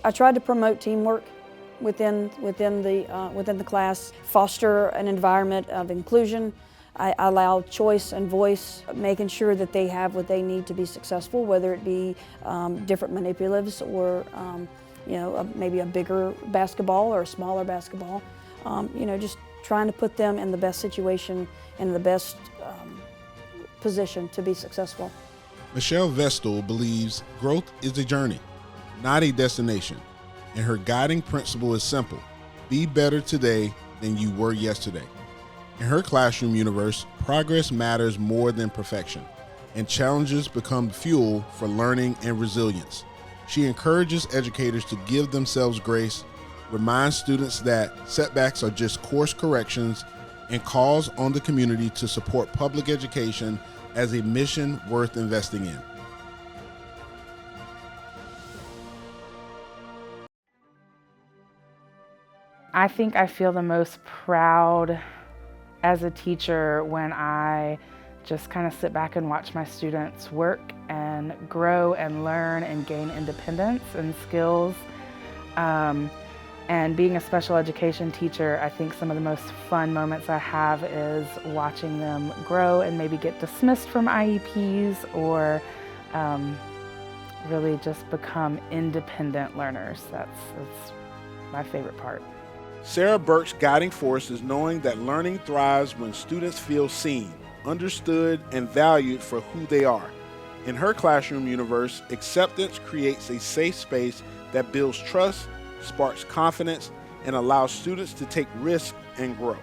I tried to promote teamwork within the class, foster an environment of inclusion. I allow choice and voice, making sure that they have what they need to be successful, whether it be different manipulatives or maybe a bigger basketball or a smaller basketball. Just trying to put them in the best situation, in the best position to be successful. Michelle Vestal believes growth is a journey, not a destination, and her guiding principle is simple: be better today than you were yesterday. In her classroom universe, progress matters more than perfection, and challenges become fuel for learning and resilience. She encourages educators to give themselves grace, reminds students that setbacks are just course corrections, and calls on the community to support public education as a mission worth investing in. I think I feel the most proud as a teacher when I just kind of sit back and watch my students work and grow and learn and gain independence and skills. And being a special education teacher, I think some of the most fun moments I have is watching them grow and maybe get dismissed from IEPs or really just become independent learners. That's my favorite part. Sarah Burke's guiding force is knowing that learning thrives when students feel seen, understood, and valued for who they are. In her classroom universe, acceptance creates a safe space that builds trust, sparks confidence, and allows students to take risks and grow.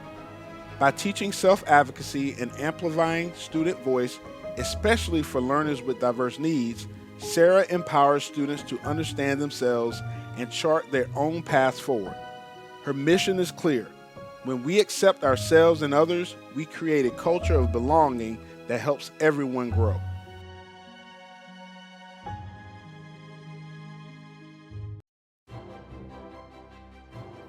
By teaching self-advocacy and amplifying student voice, especially for learners with diverse needs, Sarah empowers students to understand themselves and chart their own paths forward. Her mission is clear: when we accept ourselves and others, we create a culture of belonging that helps everyone grow.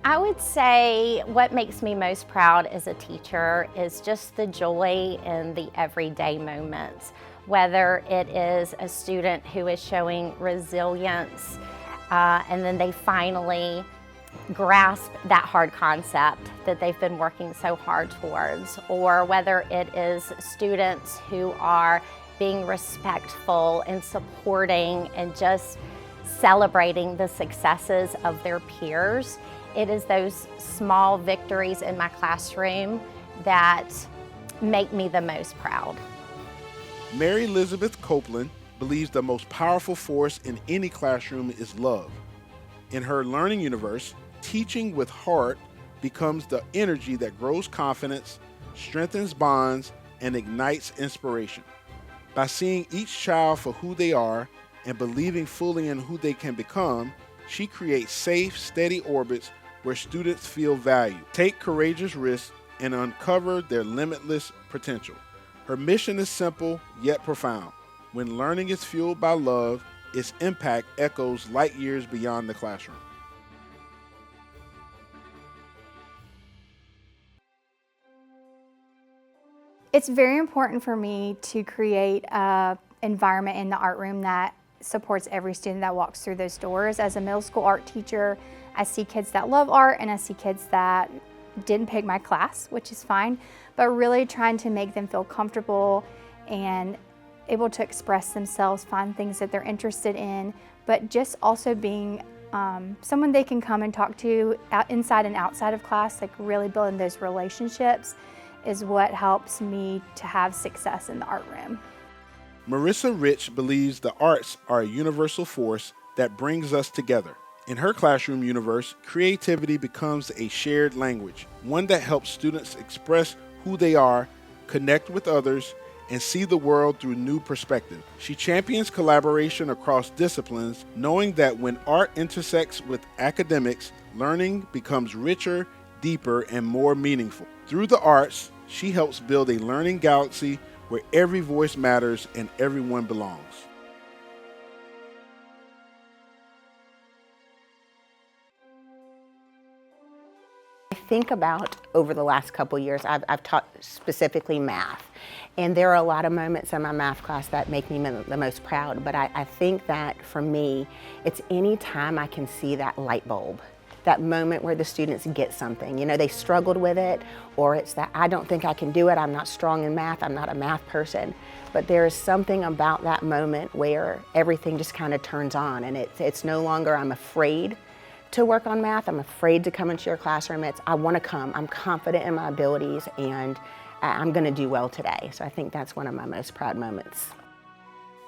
I would say what makes me most proud as a teacher is just the joy in the everyday moments, whether it is a student who is showing resilience and then they finally grasp that hard concept that they've been working so hard towards, or whether it is students who are being respectful and supporting and just celebrating the successes of their peers. It is those small victories in my classroom that make me the most proud. Mary Elizabeth Copeland believes the most powerful force in any classroom is love. In her learning universe, teaching with heart becomes the energy that grows confidence, strengthens bonds, and ignites inspiration. By seeing each child for who they are and believing fully in who they can become, she creates safe, steady orbits where students feel valued, take courageous risks, and uncover their limitless potential. Her mission is simple yet profound. When learning is fueled by love, its impact echoes light years beyond the classroom. It's very important for me to create an environment in the art room that supports every student that walks through those doors. As a middle school art teacher, I see kids that love art and I see kids that didn't pick my class, which is fine, but really trying to make them feel comfortable and able to express themselves, find things that they're interested in, but just also being someone they can come and talk to inside and outside of class, like really building those relationships is what helps me to have success in the art room. Marissa Rich believes the arts are a universal force that brings us together. In her classroom universe, creativity becomes a shared language, one that helps students express who they are, connect with others, and see the world through new perspectives. She champions collaboration across disciplines, knowing that when art intersects with academics, learning becomes richer, deeper, and more meaningful. Through the arts, she helps build a learning galaxy where every voice matters and everyone belongs. I think about over the last couple years, I've taught specifically math. And there are a lot of moments in my math class that make me the most proud. But I think that for me, it's any time I can see that light bulb, that moment where the students get something. You know, they struggled with it, or it's that I don't think I can do it, I'm not strong in math, I'm not a math person. But there is something about that moment where everything just kind of turns on, and it's no longer I'm afraid to work on math, I'm afraid to come into your classroom. It's I want to come, I'm confident in my abilities, and I'm going to do well today. So I think that's one of my most proud moments.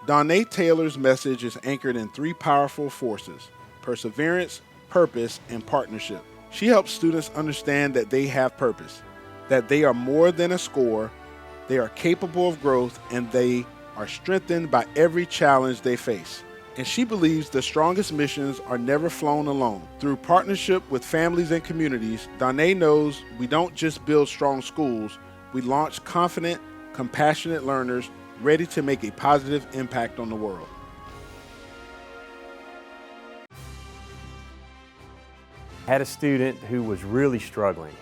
Donnay Taylor's message is anchored in 3 powerful forces: perseverance, purpose, and partnership. She helps students understand that they have purpose, that they are more than a score, they are capable of growth, and they are strengthened by every challenge they face. And she believes the strongest missions are never flown alone. Through partnership with families and communities, Donnay knows we don't just build strong schools, we launch confident, compassionate learners ready to make a positive impact on the world. I had a student who was really struggling.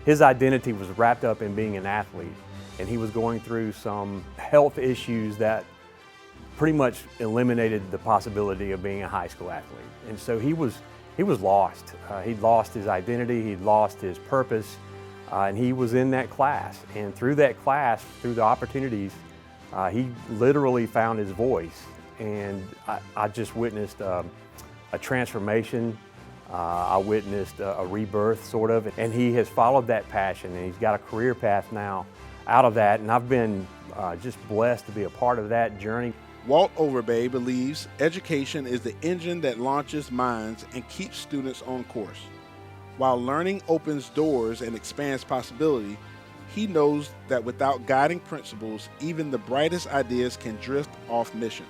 His identity was wrapped up in being an athlete, and he was going through some health issues that pretty much eliminated the possibility of being a high school athlete. And so he was lost. He'd lost his identity, he'd lost his purpose, and he was in that class. And through that class, through the opportunities, he literally found his voice. And I just witnessed a transformation. I witnessed a rebirth, sort of, and he has followed that passion, and he's got a career path now out of that, and I've been just blessed to be a part of that journey. Walt Overbay believes education is the engine that launches minds and keeps students on course. While learning opens doors and expands possibility, he knows that without guiding principles, even the brightest ideas can drift off mission.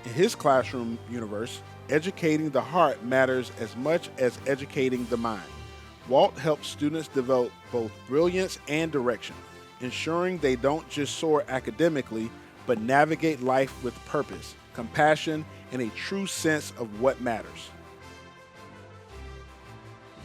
In his classroom universe, educating the heart matters as much as educating the mind. Walt helps students develop both brilliance and direction, ensuring they don't just soar academically, but navigate life with purpose, compassion, and a true sense of what matters.